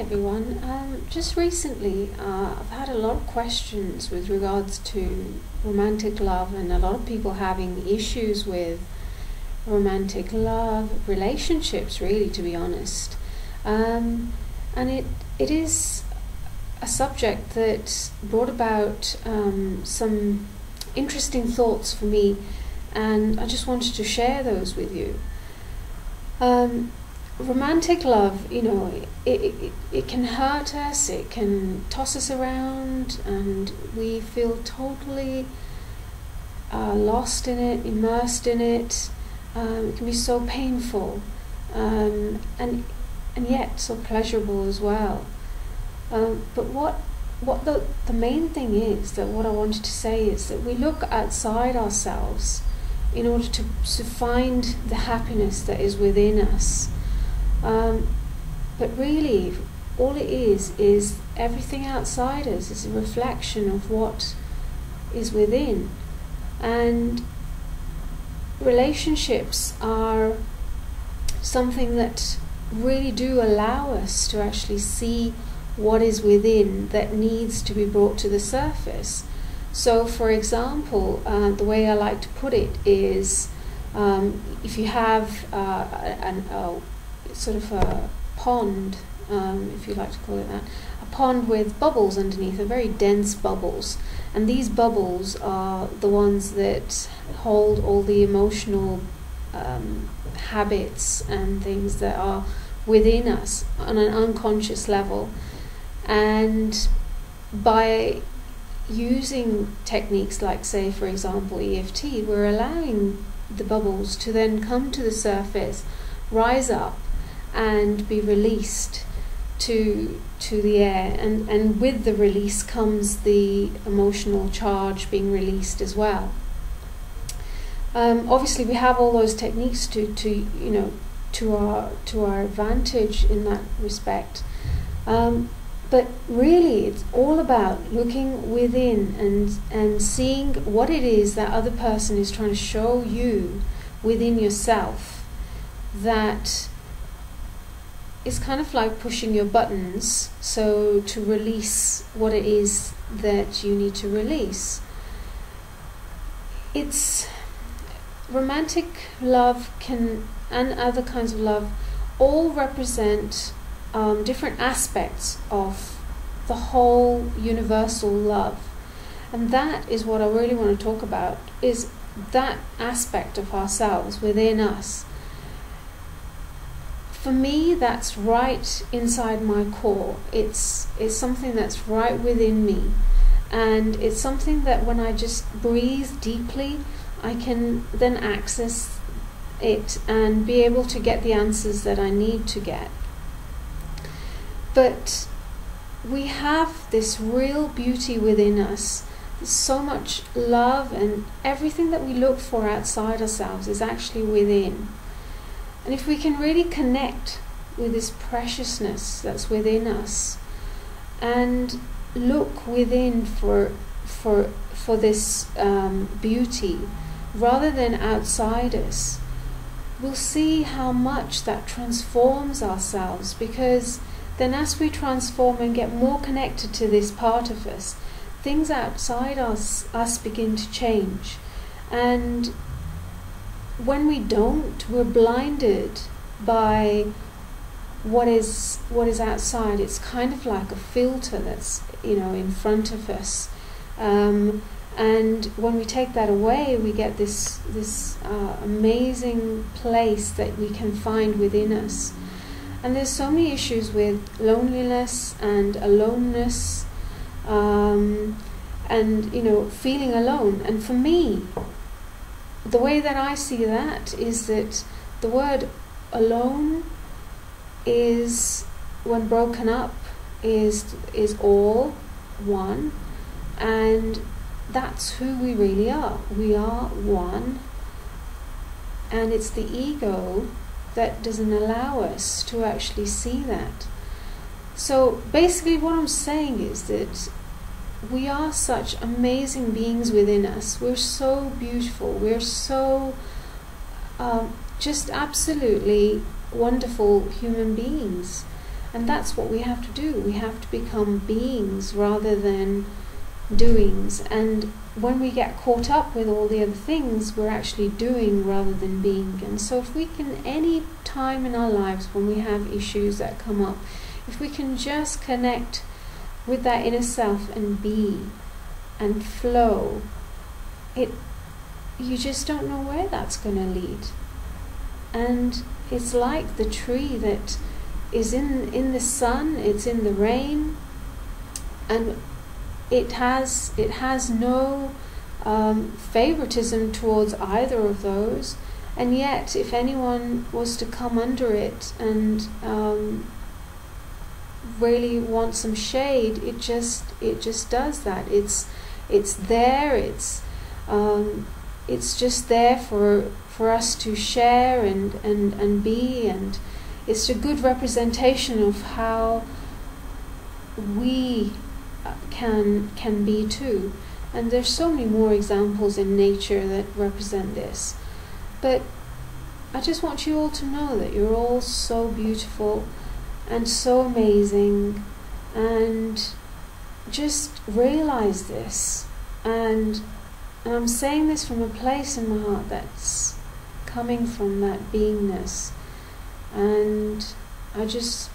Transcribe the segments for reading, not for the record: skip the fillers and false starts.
everyone. Just recently, I've had a lot of questions with regards to romantic love, and a lot of people having issues with romantic love, relationships, really, to be honest. And it is a subject that brought about some interesting thoughts for me, and I just wanted to share those with you. Romantic love, it can hurt us, it can toss us around, and we feel totally lost in it, immersed in it. It can be so painful, and yet so pleasurable as well. But what the main thing is, that what I wanted to say is that we look outside ourselves in order to find the happiness that is within us. But really, all it is everything outside us is a reflection of what is within. And relationships are something that really do allow us to actually see what is within that needs to be brought to the surface. So, for example, the way I like to put it is, if you have sort of a pond, if you like to call it that, a pond with bubbles underneath, very dense bubbles, and these bubbles are the ones that hold all the emotional habits and things that are within us on an unconscious level. And by using techniques like, say, for example, EFT, we're allowing the bubbles to then come to the surface, rise up, and be released to the air, and with the release comes the emotional charge being released as well. Obviously, we have all those techniques to our advantage in that respect. But really, it's all about looking within and seeing what it is that other person is trying to show you within yourself, that is kind of like pushing your buttons, so to release what it is that you need to release. It's romantic love and other kinds of love all represent different aspects of the whole universal love, and that is what I really want to talk about, is that aspect of ourselves within us. For me, that's right inside my core. It's something that's right within me, and it's something that when I just breathe deeply, I can then access it and be able to get the answers that I need to get. But we have this real beauty within us. There's so much love, and everything that we look for outside ourselves is actually within. And if we can really connect with this preciousness that's within us and look within for this beauty rather than outside us, we'll see how much that transforms ourselves, because then as we transform and get more connected to this part of us, things outside us begin to change. And when we don't, we're blinded by what is outside. It's kind of like a filter that's in front of us, and when we take that away, we get this amazing place that we can find within us. And there's so many issues with loneliness and aloneness, and feeling alone. And for me, the way that I see that is that the word alone is, when broken up, is all one, and that's who we really are. We are one, and it's the ego that doesn't allow us to actually see that. So basically what I'm saying is that we are such amazing beings within us. We're so beautiful. We're so just absolutely wonderful human beings. And that's what we have to do. We have to become beings rather than doings. And when we get caught up with all the other things, we're actually doing rather than being. And so if we can, any time in our lives when we have issues that come up, if we can just connect with that inner self and be and flow, you just don't know where that's going to lead. And it's like the tree that is in the sun, it's in the rain, and it has no favoritism towards either of those. And yet, if anyone was to come under it and really want some shade, it just does that. It's there. It's just there for us to share and be, and it's a good representation of how we can be too. And there's so many more examples in nature that represent this. But I just want you all to know that you're all so beautiful and so amazing, and just realize this. And I'm saying this from a place in my heart that's coming from that beingness. And I just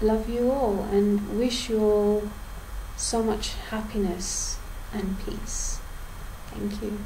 love you all and wish you all so much happiness and peace. Thank you.